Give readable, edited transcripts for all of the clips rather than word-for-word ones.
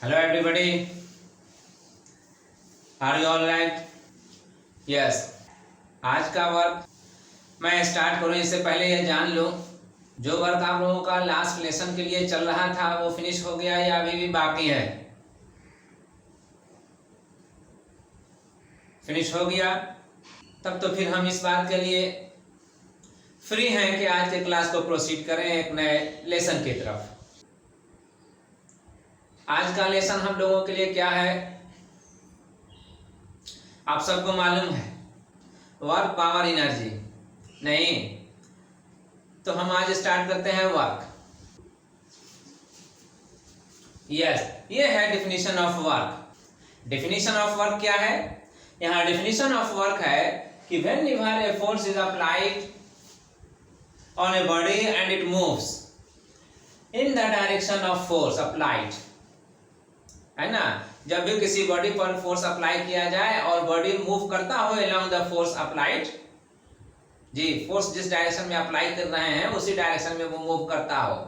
Hello everybody, are you all right? Yes. आज का work मैं स्टार्ट करूँ इससे पहले ये जान लो, जो वर्क आप लोगों का लास्ट लेसन के लिए चल रहा था वो फिनिश हो गया या अभी भी बाकी है? फिनिश हो गया? तब तो फिर हम इस बात के लिए फ्री हैं कि आज के क्लास को प्रोसीड करें एक नए लेसन की तरफ। आज का लेसन हम लोगों के लिए क्या है, आप सबको मालूम है, वर्क पावर एनर्जी। नहीं तो हम आज स्टार्ट करते हैं वर्क। यस, ये है definition of work. Definition of work क्या है? यहाँ डेफिनेशन ऑफ वर्क है कि whenever a force is applied on a body and it moves in the direction of force applied, है ना, जब भी किसी बॉडी पर फोर्स अप्लाई किया जाए और बॉडी मूव करता हो along the force applied, जी फोर्स जिस डायरेक्शन में अप्लाई कर रहे हैं उसी डायरेक्शन में वो मूव करता हो,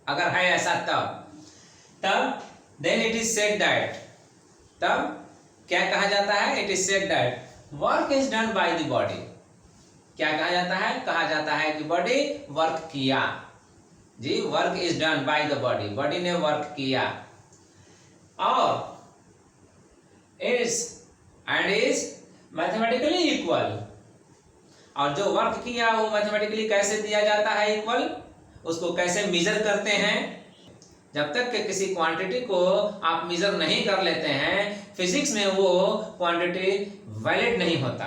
अगर है ऐसा तब then it is said that, तब क्या कहा जाता है? It is said that work is done by the body। क्या कहा जाता है? कहा जाता है कि बॉडी वर्क किया, जी work is done by the body, body ने वर्क किया और is मैथमेटिकली इक्वल। और जो वर्क किया वो मैथमेटिकली कैसे दिया जाता है इक्वल? उसको कैसे मेजर करते हैं? जब तक कि किसी क्वांटिटी को आप मेजर नहीं कर लेते हैं, फिजिक्स में वो क्वांटिटी वैलिड नहीं होता।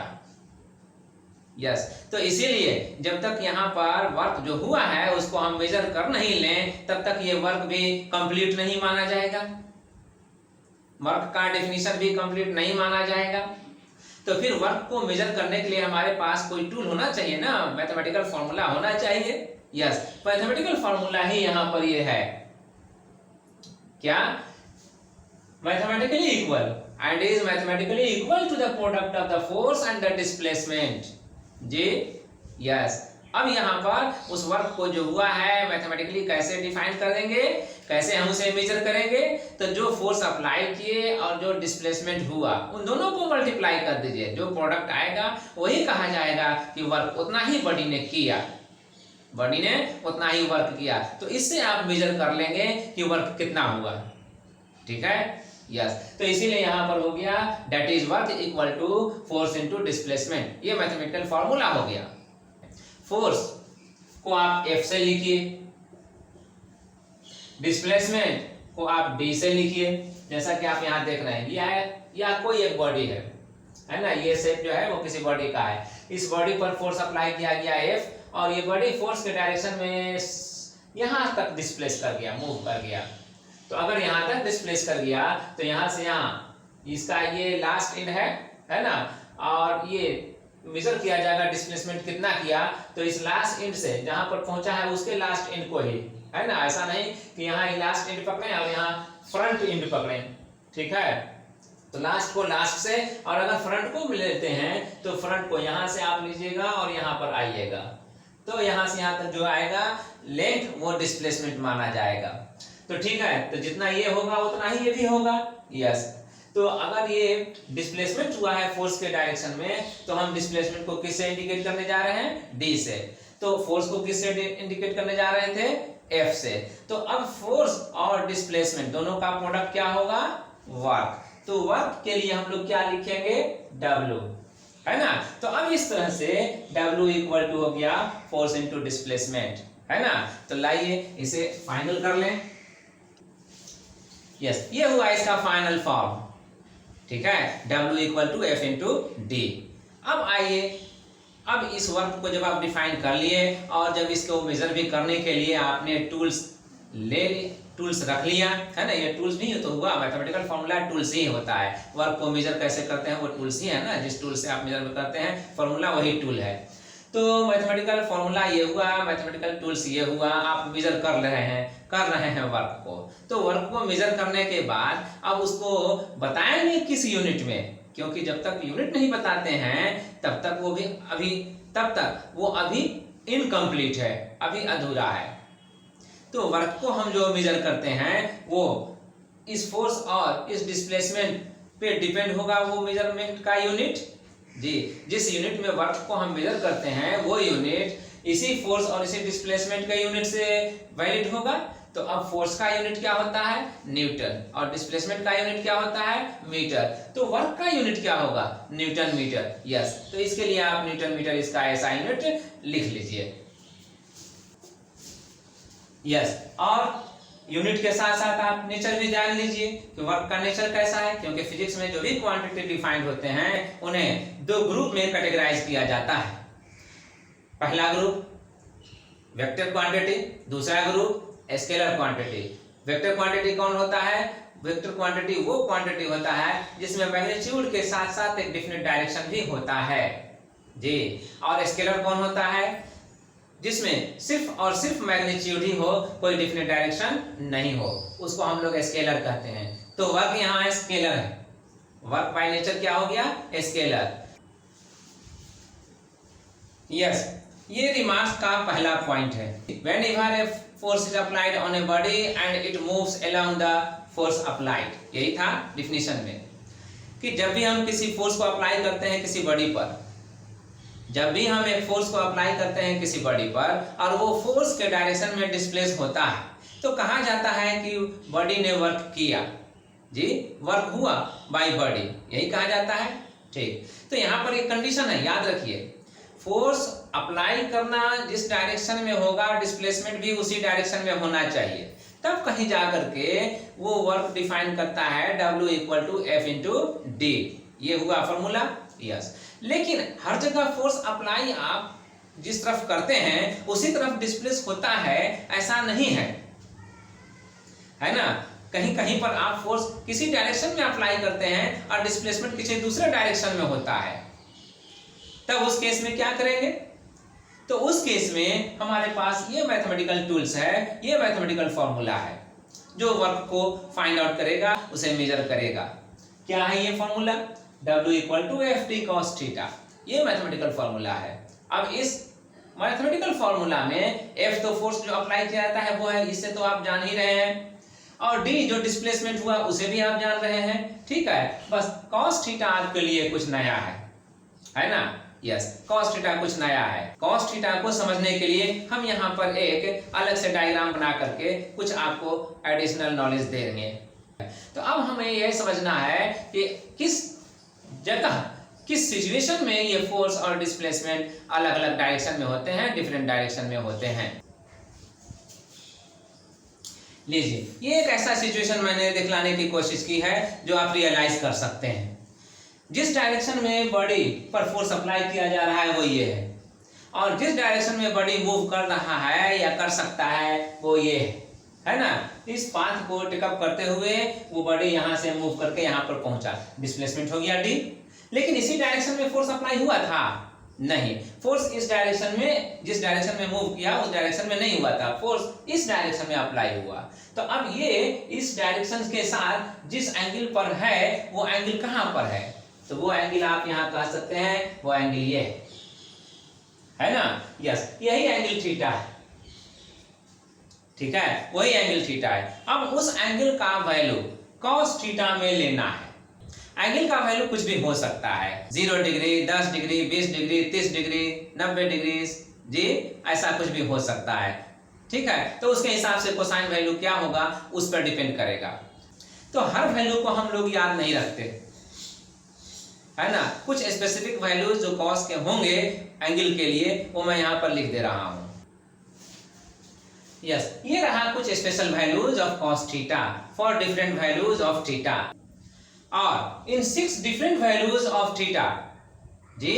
यस, तो इसीलिए जब तक यहाँ पर वर्क जो हुआ है उसको हम मेजर कर नहीं लें तब तक ये वर्क भी कंप्लीट नहीं माना जाएगा, वर्क का डेफिनेशन भी कंप्लीट नहीं माना जाएगा। तो फिर वर्क को मेजर करने के लिए हमारे पास कोई टूल होना चाहिए ना, मैथमेटिकल फॉर्मूला होना चाहिए। यस, मैथमेटिकल फॉर्मूला ही यहाँ पर ये है, क्या? Mathematically equal and is mathematically equal to the product of the force and the displacement. जी यस, अब यहाँ पर उस वर्क को जो हुआ है मैथमेटिकली कैसे डिफाइन कर देंगे, कैसे हम उसे मेजर करेंगे? तो जो फोर्स अप्लाई किए और जो डिस्प्लेसमेंट हुआ उन दोनों को मल्टीप्लाई कर दीजिए, जो प्रोडक्ट आएगा वही कहा जाएगा कि वर्क उतना ही बॉडी ने किया, बॉडी ने उतना ही वर्क किया। तो इससे आप मेजर कर लेंगे कि वर्क कितना हुआ। ठीक है, यस, तो इसीलिए यहाँ पर हो गया that is work equal to force into displacement. ये मैथमेटिकल फॉर्मूला हो गया। फोर्स को आप F से लिखिए, डिस्प्लेसमेंट को आप D से लिखिए। जैसा कि आप यहाँ देख रहे हैं, यह कोई एक बॉडी है ना, ये शेप जो है वो किसी बॉडी का है। इस बॉडी पर फोर्स अप्लाई किया गया F और ये बॉडी फोर्स के डायरेक्शन में यहाँ तक डिस्प्लेस कर गया, मूव कर गया। तो अगर यहाँ तक डिस्प्लेस कर गया तो यहाँ से यहाँ इसका ये लास्ट एंड है ना, और ये मेजर किया जाएगा डिस्प्लेसमेंट कितना किया। तो इस लास्ट एंड से जहां पर पहुंचा है उसके लास्ट एंड को ही, है ना, ऐसा नहीं कि यहाँ लास्ट एंड पकड़े और यहाँ फ्रंट एंड पकड़े। ठीक है, तो लास्ट को लास्ट से, और अगर फ्रंट को लेते हैं तो फ्रंट को यहाँ से आप लीजिएगा और यहाँ पर आइएगा, तो यहाँ से यहाँ तक जो आएगा लेंथ वो डिस्प्लेसमेंट माना जाएगा। तो ठीक है, तो जितना ये होगा उतना ही ये भी होगा। यस, तो अगर ये डिस्प्लेसमेंट हुआ है फोर्स के डायरेक्शन में तो हम डिस्प्लेसमेंट को किससे इंडिकेट करने जा रहे हैं? D से। तो फोर्स को किससे इंडिकेट करने जा रहे थे? F से। तो अब फोर्स और डिस्प्लेसमेंट दोनों का प्रोडक्ट क्या होगा? वर्क। तो वर्क के लिए हम लोग क्या लिखेंगे? W, है ना। तो अब इस तरह से W इक्वल टू हो गया फोर्स इंटू डिस्प्लेसमेंट, है ना। तो लाइए इसे फाइनल कर लें। यस, ये हुआ इसका फाइनल फॉर्म। ठीक है, W equal to F into D। अब आइए, अब इस वर्क को जब आप डिफाइन कर लिए और जब इसको मेजर भी करने के लिए आपने टूल्स टूल्स रख लिया, है ना, ये टूल्स नहीं तो हुआ, मैथमेटिकल फॉर्मूला टूल्स ही होता है। वर्क को मेजर कैसे करते हैं वो टूल्स ही है ना, जिस टूल से आप मेजर करते हैं फॉर्मूला वही टूल है। तो मैथमेटिकल फॉर्मूला ये हुआ, मैथमेटिकल टूल्स ये हुआ, आप मेजर कर रहे हैं वर्क को। तो वर्क को मेजर करने के बाद अब उसको बताएंगे किस यूनिट में, क्योंकि जब तक यूनिट नहीं बताते हैं तब तक वो अभी इनकम्प्लीट है, अभी अधूरा है। तो वर्क को हम जो मेजर करते हैं वो इस फोर्स और इस डिस्प्लेसमेंट पे डिपेंड होगा वो मेजरमेंट का यूनिट। जी, जिस यूनिट में वर्क को हम मेजर करते हैं वो यूनिट इसी फोर्स और इसी डिस्प्लेसमेंट के यूनिट से वैलिड होगा। तो अब फोर्स का यूनिट क्या होता है, न्यूटन, और डिस्प्लेसमेंट का यूनिट क्या होता है, मीटर। तो वर्क का यूनिट क्या होगा, न्यूटन मीटर। यस, तो इसके लिए आप न्यूटन मीटर इसका ऐसा यूनिट लिख लीजिए। यस, और यूनिट के साथ साथ आप नेचर भी जान लीजिए कि वर्क का नेचर कैसा है, क्योंकि फिजिक्स में जो भी क्वांटिटी डिफाइंड होते हैं उन्हें दो ग्रुप में कैटेगराइज किया जाता है। पहला ग्रुप वेक्टर क्वांटिटी, दूसरा group scalar quantity. Vector quantity कौन होता है, वेक्टर क्वांटिटी वो क्वांटिटी होता है जिसमें मैग्नीट्यूड के साथ साथ एक डेफिनेट डायरेक्शन भी होता है। जी, और स्केलर कौन होता है, जिसमें सिर्फ और सिर्फ मैग्नीट्यूड ही हो, कोई डेफिनेट डायरेक्शन नहीं हो, उसको हम लोग स्केलर कहते हैं। तो वर्क यहाँ स्केलर है, वर्क बाय नेचर क्या हो गया, स्केलर। यस, ये रिमार्क्स का पहला पॉइंट है। Whenever a force is applied on a body and it moves along the force applied, यही था डिफिनीशन में कि जब भी हम किसी फोर्स को अप्लाई करते हैं किसी बॉडी पर, जब भी हम एक फोर्स को अप्लाई करते हैं किसी बॉडी पर और वो फोर्स के डायरेक्शन में डिस्प्लेस होता है तो कहा जाता है कि बॉडी ने वर्क किया। जी, वर्क हुआ बाय बॉडी, यही कहा जाता है। ठीक, तो यहाँ पर एक कंडीशन है, याद रखिए, फोर्स अप्लाई करना जिस डायरेक्शन में होगा डिस्प्लेसमेंट भी उसी डायरेक्शन में होना चाहिए, तब कहीं जा करके वो वर्क डिफाइन करता है W = F × D। ये हुआ फॉर्मूला। यस, लेकिन हर जगह फोर्स अप्लाई आप जिस तरफ करते हैं उसी तरफ डिस्प्लेस होता है ऐसा नहीं है, है ना। कहीं कहीं पर आप फोर्स किसी डायरेक्शन में अप्लाई करते हैं और डिस्प्लेसमेंट किसी दूसरे डायरेक्शन में होता है, तब उस केस में क्या करेंगे, तो उस केस में हमारे पास ये मैथमेटिकल टूल्स है, ये मैथमेटिकल फॉर्मूला है जो वर्क को फाइंड आउट करेगा, उसे मेजर करेगा। क्या है ये फॉर्मूला, W = F cos θ, ये मैथमेटिकल फॉर्मूला है। अब इस मैथमेटिकल फॉर्मूला में F तो फोर्स जो अप्लाई किया जाता है वो है, इससे तो आप जान ही रहे हैं, और D जो डिस्प्लेसमेंट हुआ उसे भी आप जान रहे हैं। ठीक है, बस cos θ आपके लिए कुछ नया है ना। यस, cos θ कुछ नया है। cos θ को समझने के लिए हम यहाँ पर एक अलग से डायग्राम बना करके कुछ आपको एडिशनल नॉलेज देंगे। तो अब हमें यह समझना है कि किस जगह किस सिचुएशन में ये फोर्स और डिस्प्लेसमेंट अलग अलग डायरेक्शन में होते हैं, डिफरेंट डायरेक्शन में होते हैं। लीजिए, ये एक ऐसा सिचुएशन मैंने दिखलाने की कोशिश की है जो आप रियलाइज कर सकते हैं। जिस डायरेक्शन में बॉडी पर फोर्स अप्लाई किया जा रहा है वो ये है, और जिस डायरेक्शन में बॉडी मूव कर रहा है या कर सकता है वो ये है ना। इस पाथ को टेकअप करते हुए वो बॉडी यहाँ से मूव करके यहाँ पर पहुंचा, डिस्प्लेसमेंट हो गया D। लेकिन इसी डायरेक्शन में फोर्स अप्लाई हुआ था, नहीं, फोर्स इस डायरेक्शन में, जिस डायरेक्शन में मूव किया उस डायरेक्शन में नहीं हुआ था, फोर्स इस डायरेक्शन में अप्लाई हुआ। तो अब ये इस डायरेक्शन के साथ जिस एंगल पर है वो एंगल कहाँ पर है, तो वो एंगल आप यहाँ कह सकते हैं वो एंगल ये है ना। यस, यही एंगल थीटा है। ठीक है, वही एंगल थीटा है। अब उस एंगल का वैल्यू cos थीटा में लेना है। एंगल का वैल्यू कुछ भी हो सकता है, 0 degree, 10 degree, 20 degree, 30 degree, 90 degree, जी, ऐसा कुछ भी हो सकता है। ठीक है, तो उसके हिसाब से कोसाइन वैल्यू क्या होगा उस पर डिपेंड करेगा। तो हर वैल्यू को हम लोग याद नहीं रखते, है ना। कुछ स्पेसिफिक वैल्यूज जो cos के होंगे एंगल के लिए वो मैं यहाँ पर लिख दे रहा हूँ। यस, ये रहा कुछ special values of cos theta for different values of theta, और इन 6 डिफरेंट वैल्यूज ऑफ थीटा, जी,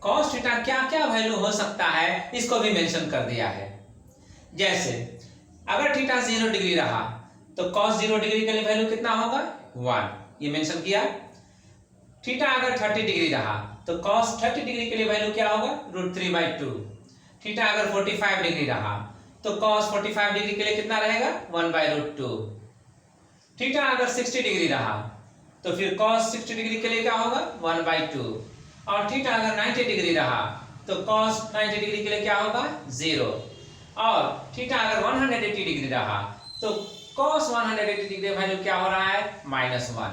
cos थीटा क्या क्या वैल्यू हो सकता है इसको भी मेंशन कर दिया है। जैसे अगर थीटा 0 डिग्री रहा तो cos 0 डिग्री के लिए वैल्यू कितना होगा 1, ये मेंशन किया। थीटा अगर 30 डिग्री रहा तो cos 30 डिग्री के लिए वैल्यू क्या होगा √3/2। थीटा अगर 45 डिग्री रहा तो cos 45 डिग्री के लिए कितना रहेगा 1/√2। थीटा अगर 60 डिग्री रहा तो फिर cos 60 डिग्री के लिए क्या होगा 1/2, और थीटा अगर 90 डिग्री रहा तो cos 90 डिग्री के लिए क्या होगा 0, और थीटा अगर 180 डिग्री रहा तो cos 180 डिग्री वैल्यू क्या हो रहा है, -1।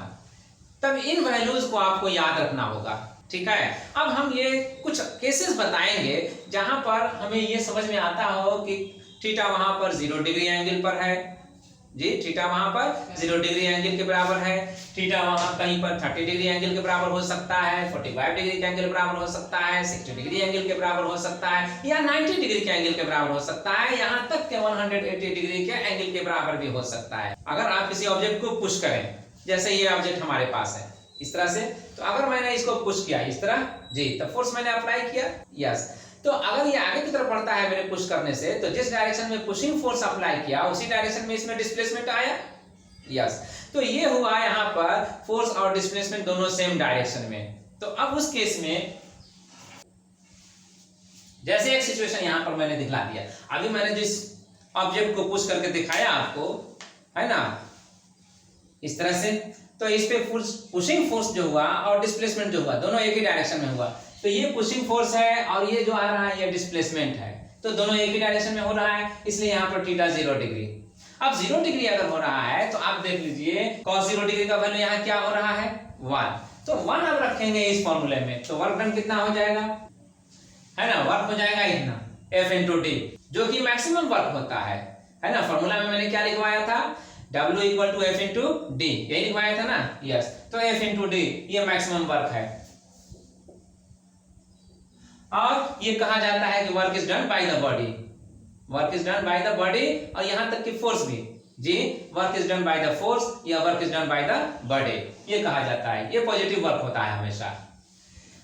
तब इन वैल्यूज को आपको याद रखना होगा, ठीक है। अब हम ये कुछ केसेस बताएंगे जहां पर हमें ये समझ में आता हो कि थीटा वहां पर 0 डिग्री एंगल पर है जी, थीटा वहां पर 0 डिग्री एंगल के बराबर है, थीटा वहां कहीं पर 30 डिग्री एंगल के बराबर हो सकता है, 45 डिग्री के एंगल के बराबर हो सकता है, 60 डिग्री एंगल के बराबर हो सकता है, या 90 डिग्री के एंगल के बराबर हो सकता है, यहां तक कि 180 डिग्री के एंगल के बराबर भी हो सकता है। अगर आप किसी ऑब्जेक्ट को पुश करें, जैसे ये ऑब्जेक्ट हमारे पास है इस तरह से, तो अगर मैंने इसको पुश किया इस तरह जी, तो फोर्स मैंने अप्लाई किया, यस। तो अगर ये आगे की तरफ बढ़ता है मेरे पुश करने से, तो जिस डायरेक्शन में पुशिंग फोर्स अप्लाई किया उसी डायरेक्शन में इसमें डिस्प्लेसमेंट आया, यस। तो ये हुआ यहाँ पर फोर्स और डिस्प्लेसमेंट दोनों सेम डायरेक्शन में। तो अब उस केस में जैसे एक सिचुएशन यहाँ पर मैंने दिखला दिया, अभी मैंने जिस ऑब्जेक्ट को पुश करके दिखाया आपको, है ना, इस तरह से, तो इस पे पुशिंग फोर्स जो हुआ और डिस्प्लेसमेंट जो हुआ दोनों एक ही डायरेक्शन में हुआ। तो ये पुशिंग फोर्स है और ये जो आ रहा है ये डिस्प्लेसमेंट है, तो दोनों एक ही डायरेक्शन में हो रहा है, इसलिए यहाँ पर थीटा 0 डिग्री। अब 0 डिग्री अगर हो रहा है तो आप देख लीजिए cos 0 डिग्री का वैल्यू यहाँ क्या हो रहा है, 1। तो 1 अब रखेंगे इस फॉर्मूले में, तो वर्क डन कितना हो जाएगा, है ना, वर्क हो जाएगा इतना F × D, जो कि मैक्सिमम वर्क होता है ना। फॉर्मूला में मैंने क्या लिखवाया था, W = F × D, यही लिखवाया था ना, यस। तो F × D ये मैक्सिमम वर्क है, और ये कहा जाता है कि work is done by the body, work is done by the body, और यहां तक कि फोर्स भी जी, work is done by the force या work is done by the body, ये कहा जाता है, ये पॉजिटिव वर्क होता है हमेशा।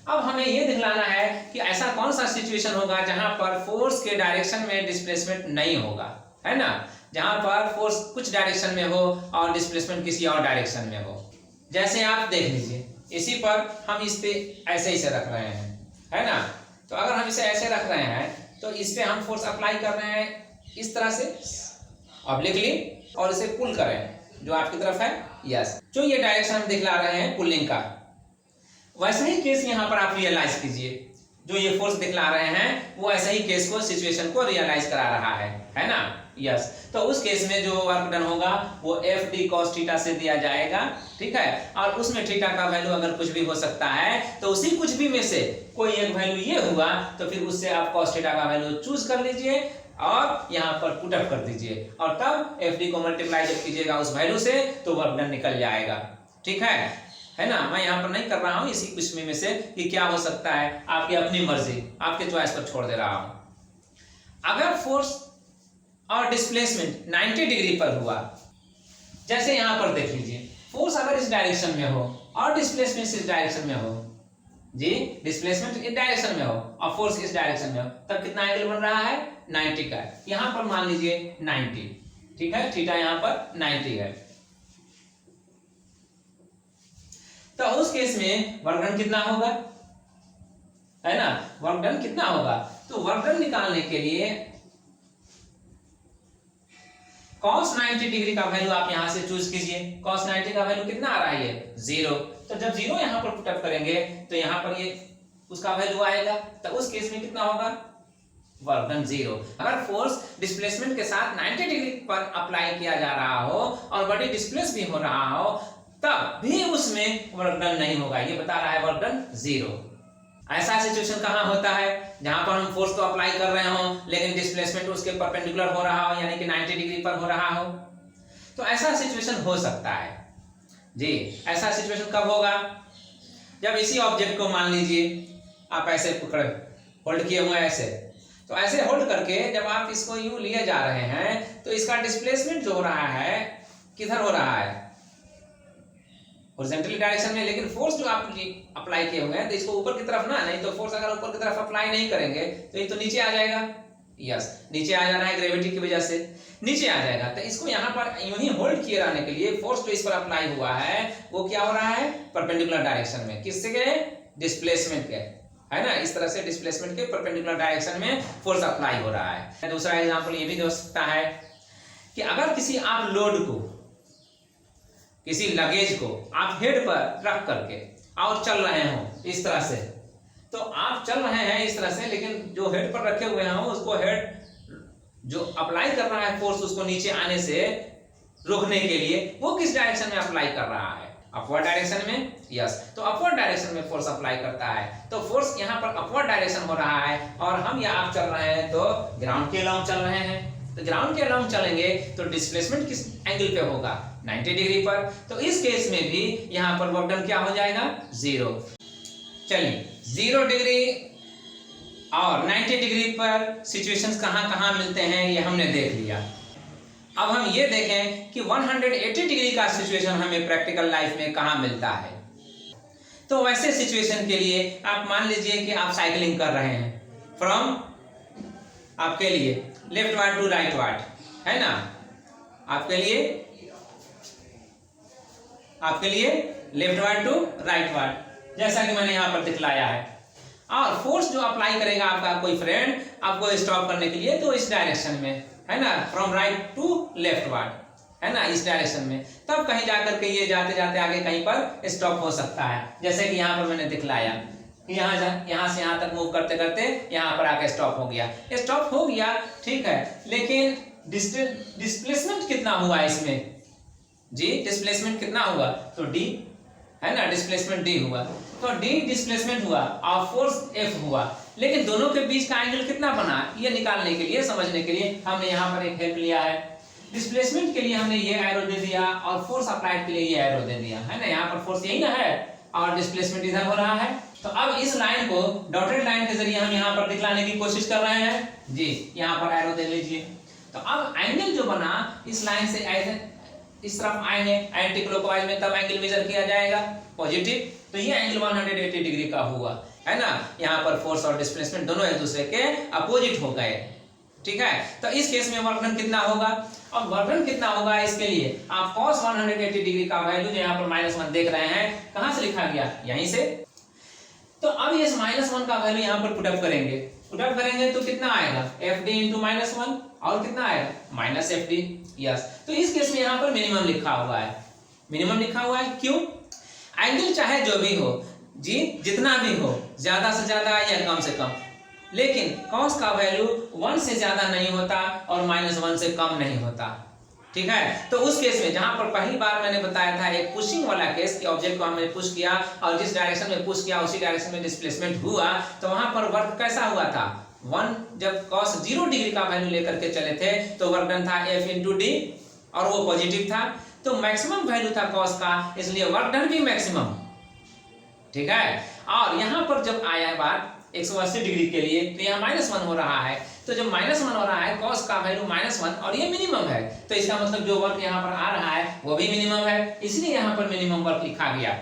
अब हमें ये दिखलाना है कि ऐसा कौन सा सिचुएशन होगा जहां पर फोर्स के डायरेक्शन में डिस्प्लेसमेंट नहीं होगा, है ना, जहां पर फोर्स कुछ डायरेक्शन में हो और डिस्प्लेसमेंट किसी और डायरेक्शन में हो। जैसे आप देख लीजिए, इसी पर हम इस पे ऐसे ही से रख रहे हैं, है ना। तो अगर हम इसे ऐसे रख रहे हैं तो इस पे हम फोर्स अप्लाई कर रहे हैं इस तरह से ऑब्लिकली, और इसे पुल करें जो आपकी तरफ है, यस। जो ये डायरेक्शन हम दिखला रहे हैं पुलिंग का, वैसा ही केस यहाँ पर आप रियलाइज कीजिए, जो ये फोर्स दिखला रहे हैं वो ऐसा ही केस को, सिचुएशन को रियलाइज करा रहा है ना, यस। तो उस केस में जो वर्क डन होगा वो FD cos थीटा से दिया जाएगा, ठीक है। और उसमें थीटा का वैल्यू अगर कुछ भी हो सकता है तो उसी कुछ भी में से कोई एक वैल्यू ये हुआ तो फिर उससे आप cos थीटा का वैल्यू चूज कर लीजिए और यहाँ पर पुट अप कर दीजिए, और तब FD को मल्टीप्लाई जब कीजिएगा उस वैल्यू से तो वर्क डन निकल जाएगा, ठीक है ना। मैं यहाँ पर नहीं कर रहा हूँ इसी कुछ में से कि क्या हो सकता है, आपकी अपनी मर्जी, आपके चॉइस पर छोड़ दे रहा हूँ। अगर फोर्स और डिस्प्लेसमेंट 90 डिग्री पर हुआ, जैसे यहां पर देख लीजिए, फोर्स अगर इस डायरेक्शन में हो और डिस्प्लेसमेंट इस डायरेक्शन में हो जी, डिस्प्लेसमेंट इस डायरेक्शन में हो और फोर्स इस डायरेक्शन में हो, तब कितना एंगल बन रहा है, 90 का। यहां पर मान लीजिए 90, ठीक है, थीटा यहां पर 90 है। तो उस केस में वर्क डन कितना होगा, है ना, वर्क डन कितना होगा। तो वर्क डन निकालने के लिए cos 90 डिग्री का वैल्यू आप यहां से चूज कीजिए। cos 90 का वैल्यू कितना आ रहा है, ये 0। तो जब 0 यहां पर पुट अप करेंगे तो यहां पर ये उसका वैल्यू आएगा, तो उस केस में कितना होगा, वर्क डन 0। अगर फोर्स डिस्प्लेसमेंट के साथ 90 डिग्री पर अप्लाई किया जा रहा हो और बॉडी डिस्प्लेस भी हो रहा हो, तब भी उसमें वर्क डन नहीं होगा, ये बता रहा है वर्क डन 0। ऐसा सिचुएशन कहां होता है, जहां पर हम फोर्स तो अप्लाई कर रहे हो लेकिन डिस्प्लेसमेंट उसके परपेंडिकुलर हो रहा हो, यानी कि 90 डिग्री पर हो रहा हो। तो ऐसा सिचुएशन हो सकता है जी। ऐसा सिचुएशन कब होगा, जब इसी ऑब्जेक्ट को मान लीजिए आप ऐसे पकड़ होल्ड किए हुए ऐसे, तो ऐसे होल्ड करके जब आप इसको यूं लिए जा रहे हैं तो इसका डिस्प्लेसमेंट जो हो रहा है किधर हो रहा है, हॉरिजॉन्टल डायरेक्शन में, लेकिन फोर्स जो आप अप्लाई किए हुए हैं तो इसको ऊपर की तरफ ना, नहीं तो फोर्स अगर ऊपर की तरफ अप्लाई नहीं करेंगे तो ये तो नीचे आ जाएगा, यस, नीचे आ जाना है ग्रेविटी की वजह से, नीचे आ जाएगा। तो इसको यहाँ पर यूं ही होल्ड किए रहने के लिए फोर्स जो इस पर अप्लाई हुआ है वो क्या हो रहा है, परपेंडिकुलर डायरेक्शन में, किससे के, डिस्प्लेसमेंट के, है ना, इस तरह से डिस्प्लेसमेंट के परपेंडिकुलर डायरेक्शन में फोर्स अप्लाई हो रहा है। दूसरा एग्जांपल ये भी हो सकता है कि अगर किसी आप लोड को, किसी लगेज को आप हेड पर रख करके और चल रहे हो इस तरह से, तो आप चल रहे हैं इस तरह से, लेकिन जो हेड पर रखे हुए हैं उसको हेड जो अप्लाई कर रहा है फोर्स उसको नीचे आने से रोकने के लिए वो किस डायरेक्शन में अप्लाई कर रहा है, अपवर्ड डायरेक्शन में। यस, तो अपवर्ड डायरेक्शन में फोर्स अप्लाई करता है, तो फोर्स यहाँ पर अपवर्ड डायरेक्शन हो रहा है और हम या आप चल रहे हैं तो ग्राउंड के अलाउंग चल रहे हैं। तो ग्राउंड के अलाउंग चलेंगे तो डिस्प्लेसमेंट किस एंगल पे होगा, 90 डिग्री पर। तो इस केस में भी यहाँ पर वर्क डन क्या हो जाएगा, 0। चलिए 0 डिग्री और 90 डिग्री पर सिचुएशंस कहाँ मिलते हैं ये हमने देख लिया। अब हम ये देखें कि 180 डिग्री का सिचुएशन हमें प्रैक्टिकल लाइफ में कहाँ मिलता है। तो वैसे सिचुएशन के लिए आप मान लीजिए कि आप साइकिलिंग कर रहे हैं फ्रॉम, आपके लिए leftward to rightward, है ना, आपके लिए leftward to rightward, जैसा कि मैंने यहाँ पर दिखलाया है। और फोर्स जो अप्लाई करेगा आपका कोई फ्रेंड आपको स्टॉप करने के लिए, तो इस डायरेक्शन में, है ना, from right to leftward, है ना, इस डायरेक्शन में। तब कहीं जाकर के ये जाते जाते आगे कहीं पर स्टॉप हो सकता है, जैसे कि यहाँ पर मैंने दिखलाया कि यहाँ से यहाँ तक मूव करते करते यहाँ पर आके स्टॉप हो गया, ठीक है। लेकिन डिस्प्लेसमेंट कितना हुआ इसमें जी, डिस्प्लेसमेंट कितना हुआ, तो डी, है ना, डिस्प्लेसमेंट डी हुआ, तो डी डिस्प्लेसमेंट हुआ और फोर्स एफ हुआ। लेकिन दोनों के बीच का एंगल कितना बना, ये निकालने के लिए, समझने के लिए हमने यहाँ पर एक हेल्प लिया है। डिस्प्लेसमेंट के लिए हमने ये एरो दे दिया और फोर्स अप्लाइड के लिए ये एरो दे दिया, है ना। यहाँ पर फोर्स यही ना है और डिस्प्लेसमेंट इधर हो रहा है। तो अब इस लाइन को डॉटेड लाइन के जरिए हम यहाँ पर दिखलाने की कोशिश कर रहे हैं जी। यहाँ पर एरो दे लीजिए। तो अब एंगल जो बना इस लाइन से ऐसे इस तरफ आएंगे एंटी क्लॉकवाइज में, तब एंगल मेजर किया जाएगा पॉजिटिव। तो ये एंगल 180 डिग्री का हुआ, है ना। यहाँ पर फोर्स और डिस्प्लेसमेंट दोनों एक दूसरे के अपोजिट हो गए, ठीक है। तो इस केस में वर्क डन कितना होगा, और वर्क डन कितना होगा इसके लिए आप cos 180 डिग्री का वैल्यू जो यहाँ पर -1 देख रहे हैं, कहाँ से लिखा गया, यहीं से। तो अब इस -1 का वैल्यू यहाँ पर पुटअप करेंगे तो कितना आएगा, FD इंटू -1, और कितना आएगा -FD। यस, तो इस केस में यहाँ पर मिनिमम लिखा हुआ है, क्यों, एंगल चाहे जो भी हो जी, जितना भी हो, ज्यादा से ज्यादा या कम से कम, लेकिन cos का वैल्यू 1 से ज्यादा नहीं होता और -1 से कम नहीं होता, ठीक है। तो उस केस में जहां पर पहली बार मैंने बताया था एक पुशिंग वाला केस कि ऑब्जेक्ट को हमने पुश किया और जिस डायरेक्शन में पुश किया उसी डायरेक्शन में डिस्प्लेसमेंट हुआ, तो वहां पर वर्क कैसा हुआ था, 1 जब cos 0 डिग्री का वैल्यू लेकर के चले थे तो वर्क डन था F इंटू डी और वो पॉजिटिव था, तो मैक्सिमम वैल्यू था cos का, इसलिए वर्क डन भी मैक्सिमम, ठीक है। और यहाँ पर जब आया बात 180 डिग्री के लिए, तो यहाँ -1 हो रहा है, तो जब -1 हो रहा है cos का वैल्यू -1 और ये मिनिमम है, तो इसका मतलब जो वर्क यहाँ पर आ रहा है वो भी मिनिमम है, इसलिए यहाँ पर मिनिमम वर्क लिखा गया।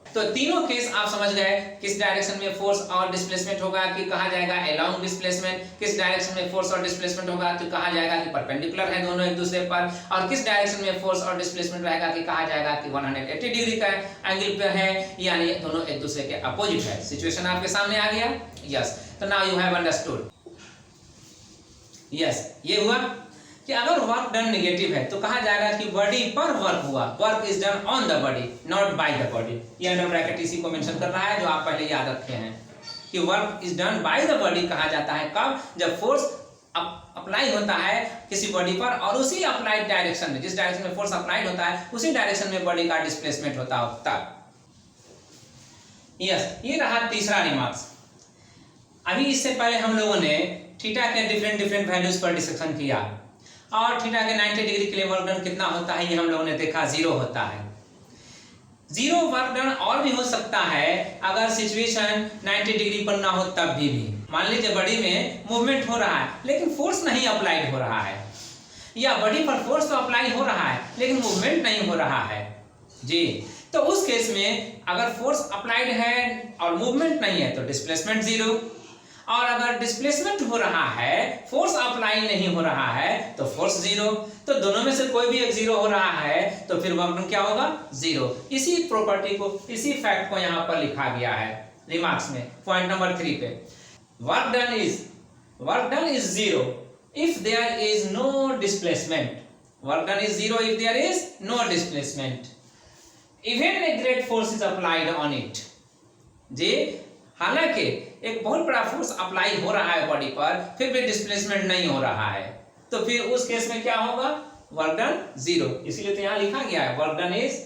तो तीनों केस आप समझ गए, किस डायरेक्शन में फोर्स और डिस्प्लेसमेंट होगा कि कहा जाएगा अलोंग डिस्प्लेसमेंट, किस डायरेक्शन में फोर्स और डिस्प्लेसमेंट होगा तो कहा जाएगा कि परपेंडिकुलर है दोनों एक दूसरे पर, और किस डायरेक्शन में फोर्स और डिस्प्लेसमेंट रहेगा कि कहा जाएगा कि 180 डिग्री का एंगल पे है, यानी दोनों एक दूसरे के अपोजिट है। सिचुएशन आपके सामने आ गया। यस, तो now you have understood. Yes, ये हुआ कि अगर वर्क डन नेगेटिव है तो कहा जाएगा कि बॉडी पर वर्क हुआ, work is done on the body not bye the body. ये अंडर ब्रैकेट इसी को मेंशन कर रहा है जो आप पहले याद रखे हैं कि work is done by the body कहा जाता है कब, जब फोर्स अप्लाई होता है किसी बॉडी पर और उसी अप्लाइड डायरेक्शन में, जिस डायरेक्शन में फोर्स अप्लाइड होता है उसी डायरेक्शन में बॉडी का डिस्प्लेसमेंट होता है तब। यस, ये रहा तीसरा रिमार्क्स। अभी इससे पहले हम लोगों ने थीटा के डिफरेंट वैल्यूज पर डिस्कशन किया और थीटा के 90 डिग्री के लिए वर्क डन कितना होता है ये हम लोगों ने देखा, 0 होता है। 0 वर्क डन और भी हो सकता है अगर सिचुएशन 90 डिग्री पर ना हो तब भी। मान लीजिए बॉडी में मूवमेंट हो रहा है लेकिन फोर्स नहीं अप्लाइड हो रहा है, या बॉडी पर फोर्स तो अप्लाई हो रहा है लेकिन मूवमेंट नहीं हो रहा है जी। तो उस केस में अगर फोर्स अप्लाइड है और मूवमेंट नहीं है तो डिस्प्लेसमेंट 0, और अगर डिस्प्लेसमेंट हो रहा है फोर्स अप्लाई नहीं हो रहा है तो फोर्स 0। तो दोनों में से कोई भी एक 0 हो रहा है तो फिर वर्क डन क्या होगा, 0। इसी प्रॉपर्टी को, इसी फैक्ट को यहाँ पर लिखा गया है रिमार्क्स में पॉइंट नंबर 3 पे। Work done is 0 if there is no displacement. Work done is 0 if there is no displacement. Even a great force is applied on it. जी, हालांकि एक बहुत बड़ा फोर्स अप्लाई हो रहा है बॉडी पर फिर भी डिस्प्लेसमेंट नहीं हो रहा है, तो फिर उस केस में क्या होगा, वर्क डन 0, इसीलिए तो यहाँ लिखा गया है वर्क डन इज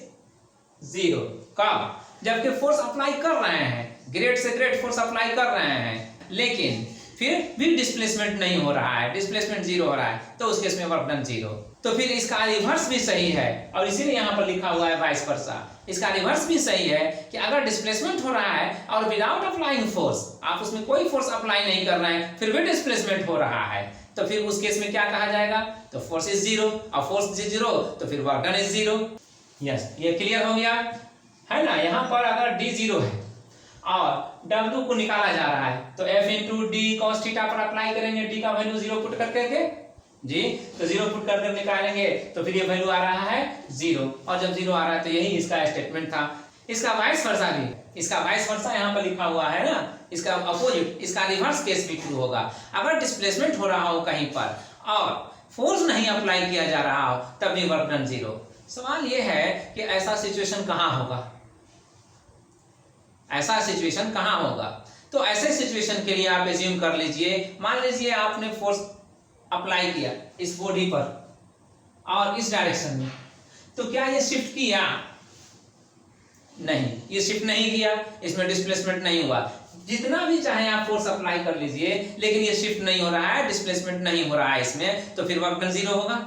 0। कब? जबकि फोर्स अप्लाई कर रहे हैं, ग्रेट से ग्रेट फोर्स अप्लाई कर रहे हैं, लेकिन फिर भी डिस्प्लेसमेंट नहीं हो रहा है, डिस्प्लेसमेंट 0 हो रहा है, तो उस केस में वर्क डन 0। तो फिर इसका रिवर्स भी सही है, और इसीलिए यहाँ पर लिखा हुआ है वाइस वर्सा। इसका रिवर्स भी सही है कि अगर डिस्प्लेसमेंट हो रहा है और विदाउट अप्लाइंग फोर्स, आप उसमें कोई फोर्स अप्लाई नहीं कर रहे हैं, फिर भी डिस्प्लेसमेंट हो रहा है, तो फिर उस केस में क्या कहा जाएगा? तो फोर्स इज 0, और फोर्स इज 0 तो फिर वर्क डन इज 0। यस, ये क्लियर हो गया है ना। यहाँ पर अगर d 0 है और W को निकाला जा रहा है, तो F into D cos theta पर अप्लाई करेंगे, d का वैल्यू 0 पुट करके जी, तो 0 पुट करके निकालेंगे, तो फिर ये वैल्यू आ रहा है 0, और जब 0 आ रहा है तो यही इसका स्टेटमेंट था। इसका वाइस वर्सा भी, इसका वाइस वर्सा यहाँ पर लिखा हुआ है ना, इसका अपोजिट, इसका रिवर्स केस भी ट्रू होगा। अगर डिस्प्लेसमेंट हो रहा हो कहीं पर और फोर्स नहीं अप्लाई किया जा रहा हो, तब भी वर्क डन 0। सवाल ये है कि ऐसा सिचुएशन कहाँ होगा, ऐसा सिचुएशन कहाँ होगा? तो ऐसे सिचुएशन के लिए आप एज्यूम कर लीजिए, मान लीजिए आपने फोर्स अप्लाई किया इस बॉडी पर और इस डायरेक्शन में, तो क्या ये शिफ्ट किया? नहीं, ये शिफ्ट नहीं किया, इसमें डिस्प्लेसमेंट नहीं हुआ। जितना भी चाहे आप फोर्स अप्लाई कर लीजिए, लेकिन ये शिफ्ट नहीं हो रहा है, डिस्प्लेसमेंट नहीं हो रहा है इसमें, तो फिर वर्क डन 0 होगा।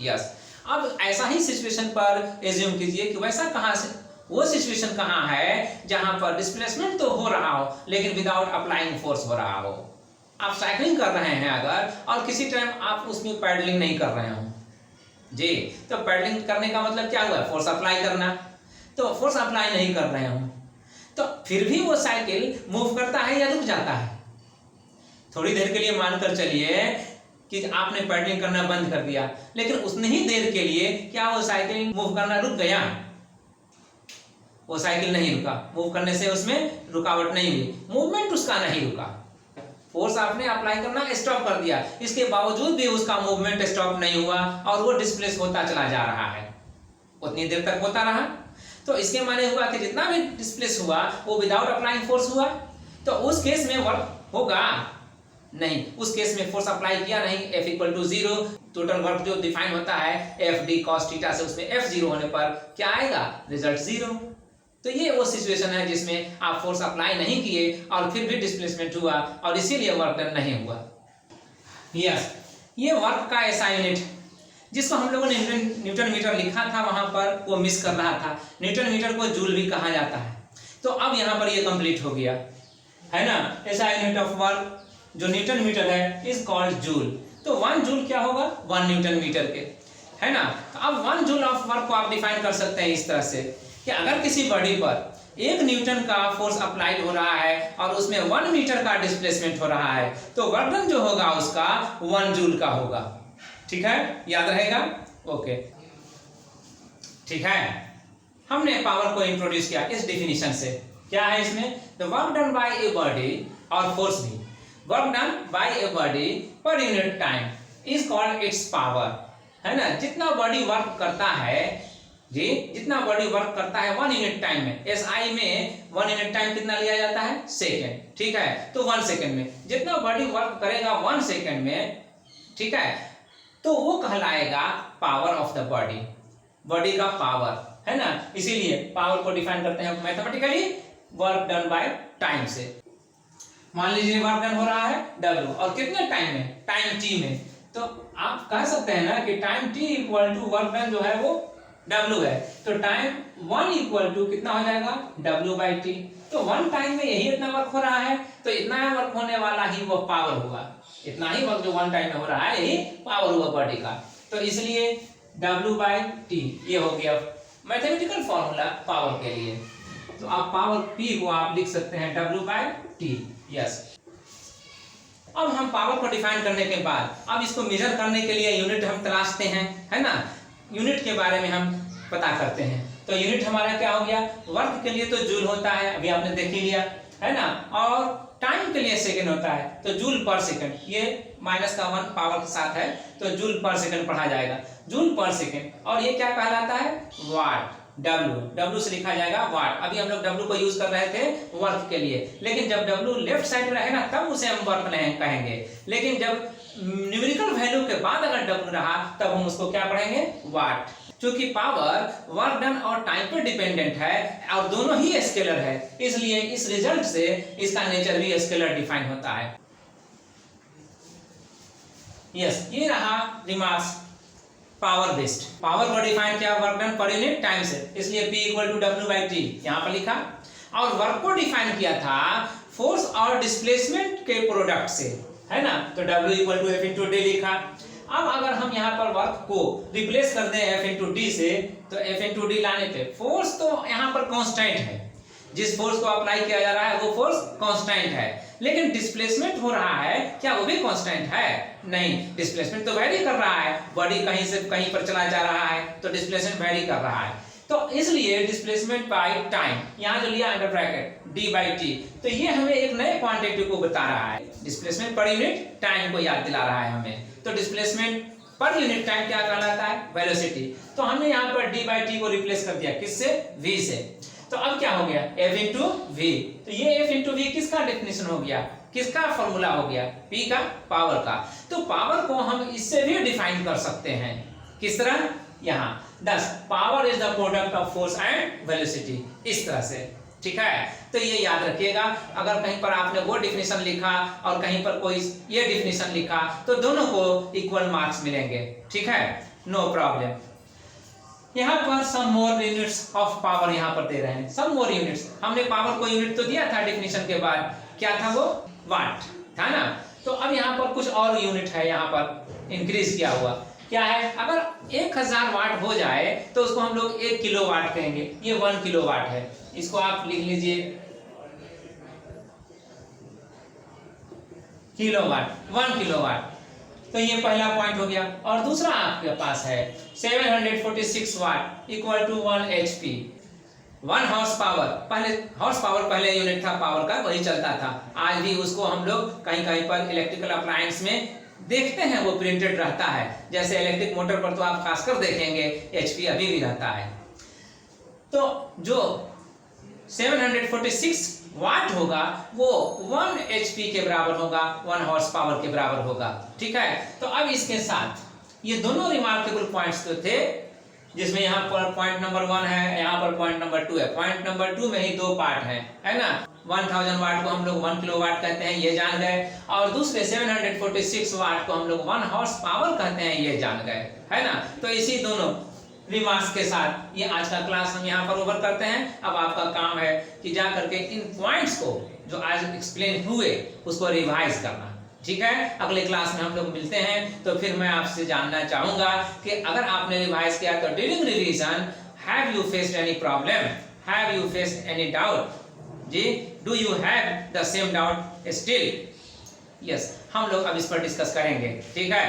यस, अब ऐसा ही सिचुएशन पर एज्यूम कीजिए कि वैसा कहां से, वो सिचुएशन कहां है जहां पर डिस्प्लेसमेंट तो हो रहा हो लेकिन विदाउट अप्लाइंग फोर्स हो रहा हो। आप साइकिलिंग कर रहे हैं अगर, और किसी टाइम आप उसमें पैडलिंग नहीं कर रहे हो जी, तो पैडलिंग करने का मतलब क्या हुआ? फोर्स अप्लाई करना। तो फोर्स अप्लाई नहीं कर रहे हो, तो फिर भी वो साइकिल मूव करता है या रुक जाता है? थोड़ी देर के लिए मानकर चलिए कि आपने पैडलिंग करना बंद कर दिया, लेकिन उतनी ही देर के लिए क्या वो साइकिल मूव करना रुक गया? वो साइकिल नहीं रुका, मूव करने से उसमें रुकावट नहीं हुई, मूवमेंट उसका नहीं रुका। फोर्स आपने अप्लाई करना स्टॉप कर दिया, इसके बावजूद भी उसका मूवमेंट स्टॉप नहीं हुआ और वो डिस्प्लेस होता चला जा रहा है, उतनी देर तक होता रहा। तो इसके माने हुआ कि जितना भी डिस्प्लेस हुआ वो विदाउट अप्लाइंग फोर्स हुआ, तो उस केस में वर्क होगा नहीं, उस केस में फोर्स अप्लाई किया नहीं। F equal to 0, total work जो डिफाइन होता है एफ डी कॉस थीटा से, उसमें F 0 होने पर क्या आएगा? रिजल्ट 0। तो ये वो सिचुएशन है जिसमें आप फोर्स अप्लाई नहीं किए और फिर भी डिस्प्लेसमेंट हुआ और इसीलिए वर्क डन नहीं हुआ। यस, ये वर्क का ऐसा यूनिट जिसको हम लोगों ने न्यूटन मीटर लिखा था, वहां पर वो मिस कर रहा था। न्यूटन मीटर को जूल भी कहा जाता है। तो अब यहाँ पर ये कंप्लीट हो गया है ना। ऐसा यूनिट ऑफ वर्क जो न्यूटन मीटर है इज कॉल्ड जूल। तो 1 जूल क्या होगा? 1 न्यूटन मीटर के, है ना। तो अब 1 जूल ऑफ वर्क को आप डिफाइन कर सकते हैं इस तरह से कि अगर किसी बॉडी पर 1 न्यूटन का फोर्स अप्लाइड हो रहा है और उसमें 1 मीटर का डिस्प्लेसमेंट हो रहा है, तो वर्क डन जो होगा उसका 1 जूल का होगा। ठीक है, याद रहेगा? ओके, ठीक है। हमने पावर को इंट्रोड्यूस किया इस डिफिनीशन से। क्या है इसमें? The work done by a body, और फोर्स भी, work done by a body per unit time is called its power, है ना। जितना बॉडी वर्क करता है जी, जितना बॉडी वर्क करता है 1 यूनिट टाइम में, एसआई में 1 यूनिट टाइम कितना लिया जाता है? सेकेंड। ठीक है, तो 1 सेकेंड में जितना बॉडी वर्क करेगा 1 सेकेंड में, ठीक है, तो वो कहलाएगा power of the body, body का पावर, है ना। इसीलिए पावर को डिफाइन करते हैं mathematically work done by time से। मान लीजिए वर्क डन हो रहा है W, और कितने टाइम में? टाइम t में। तो आप कह सकते हैं ना कि time t equal to work done जो है वो W है, तो टाइम 1 इक्वल टू कितना हो जाएगा? W by T. तो 1 टाइम में यही इतना वर्क हो रहा है, तो इतना वर्क होने वाला ही वो पावर हुआ। इतना ही वर्क जो 1 टाइम में हो रहा है यही पावर हुआ बॉडी का। तो इसलिए W बाई टी ये हो गया मैथमेटिकल फॉर्मूला पावर के लिए। तो आप पावर P को आप लिख सकते हैं W बाई टी। यस, अब हम पावर को डिफाइन करने के बाद अब इसको मेजर करने के लिए यूनिट हम तलाशते हैं, है ना। यूनिट के बारे में हम पता करते हैं। तो यूनिट हमारा क्या हो गया? वर्क के लिए तो जूल होता है, अभी आपने देख ही लिया, है ना। और टाइम के लिए सेकंड होता है, तो जूल पर सेकंड, ये माइनस का 1 पावर के साथ है, तो जूल पर सेकंड पढ़ा जाएगा, जूल पर सेकंड। और ये क्या कहलाता है? वाट। W से लिखा जाएगा वाट। अभी हम लोग W को यूज कर रहे थे वर्क के लिए, लेकिन जब W लेफ्ट साइड में रहेगा तब उसे हम वर्क नहीं कहेंगे, लेकिन जब न्यूमेरिकल वैल्यू के बाद अगर W रहा तब हम उसको क्या पढ़ेंगे, वाट। क्योंकि पावर वर्क डन और टाइम पर डिपेंडेंट है और दोनों ही स्केलर है, इसलिए इस रिजल्ट से इसका नेचर भी स्केलर डिफाइन होता है। यस, ये रहा रिमार्क्स पावर बेस्ड। पावर को डिफाइन किया work done per unit time से, इसलिए P इक्वल टू W/T यहाँ पर लिखा। और वर्क को डिफाइन किया था फोर्स और डिस्प्लेसमेंट के प्रोडक्ट से, है ना, तो W equal to F into D लिखा। अब अगर हम यहाँ पर वर्क को रिप्लेस कर दें F इंटू डी से, तो F इंटू डी लाने पे फोर्स तो यहाँ पर कांस्टेंट है, जिस फोर्स को अप्लाई किया जा रहा है वो फोर्स कांस्टेंट है, लेकिन डिस्प्लेसमेंट हो रहा है, क्या वो भी कांस्टेंट है? नहीं, डिस्प्लेसमेंट तो वेरी कर रहा है, बॉडी कहीं से कहीं पर चला जा रहा है, तो डिस्प्लेसमेंट वेरी कर रहा है। तो इसलिए डिस्प्लेसमेंट बाय टाइम यहाँ जो लिया अंडर ब्रैकेट d/t, तो ये हमें एक नए क्वांटिटी को बता रहा है। डिस्प्लेसमेंट पर यूनिट टाइम को याद दिला रहा है हमें। तो डिस्प्लेसमेंट पर यूनिट टाइम क्या कहलाता है? वेलोसिटी। तो हमने यहाँ पर d/t को रिप्लेस कर दिया, किससे? v से। तो अब क्या हो गया? F into V. तो ये F इंटू वी किसका डेफिनेशन हो गया, किसका फॉर्मूला हो गया? P का, पावर का। तो पावर को हम इससे भी डिफाइन कर सकते हैं, किस तरह? यहाँ दस power is the product of force and velocity, इस तरह से, ठीक है। तो ये याद रखिएगा, अगर कहीं पर आपने वो डिफिनेशन लिखा और कहीं पर कोई ये डिफिनेशन लिखा तो दोनों को इक्वल मार्क्स मिलेंगे, ठीक है, नो प्रॉब्लम। यहाँ पर some more units of power यहाँ पर दे रहे हैं, सम मोर यूनिट्स। हमने पावर को यूनिट तो दिया था डिफिनेशन के बाद, क्या था वो? वाट था ना। तो अब यहाँ पर कुछ और यूनिट है, यहाँ पर इंक्रीज किया हुआ, क्या है? अगर 1000 वाट हो जाए तो उसको हम लोग 1 किलोवाट कहेंगे, ये 1 किलोवाट है, इसको आप लिख लीजिए किलोवाट, 1 किलोवाट। तो ये पहला पॉइंट हो गया। और दूसरा आपके पास है 746 watt equal to 1 HP, 1 horse power. पहले हॉर्स पावर पहले यूनिट था पावर का, वही चलता था, आज भी उसको हम लोग कहीं कहीं पर इलेक्ट्रिकल अप्लायंस में देखते हैं, वो प्रिंटेड रहता है। जैसे इलेक्ट्रिक मोटर पर तो आप खासकर देखेंगे HP अभी भी रहता है। तो जो 746 वाट होगा वो 1 HP के बराबर होगा, 1 हॉर्स पावर के बराबर होगा, ठीक है। तो अब इसके साथ ये दोनों रिमार्केबल पॉइंट्स तो थे, जिसमें यहाँ पर पॉइंट नंबर 1 है, यहाँ पर पॉइंट नंबर 2 है। पॉइंट नंबर 2 में ही 2 पार्ट है ना। 1000 वाट को हम लोग 1 किलोवाट कहते हैं, ये जान गए। और दूसरे 746 वाट को हम लोग 1 हॉर्स पावर कहते हैं, ये जान गए, है ना। तो इसी दोनों रिमार्क्स के साथ ये आज का क्लास हम यहाँ पर ओवर करते हैं। अब आपका काम है कि जा करके इन पॉइंट्स को जो आज एक्सप्लेन हुए उसको रिवाइज करना, ठीक है। अगले क्लास में हम लोग मिलते हैं। तो फिर मैं आपसे जानना चाहूंगा कि अगर आपने रिवाइज किया तो during revision have you faced any problem, have you faced any doubt जी, do you have the same doubt still? Yes, हम लोग अब इस पर डिस्कस करेंगे, ठीक है।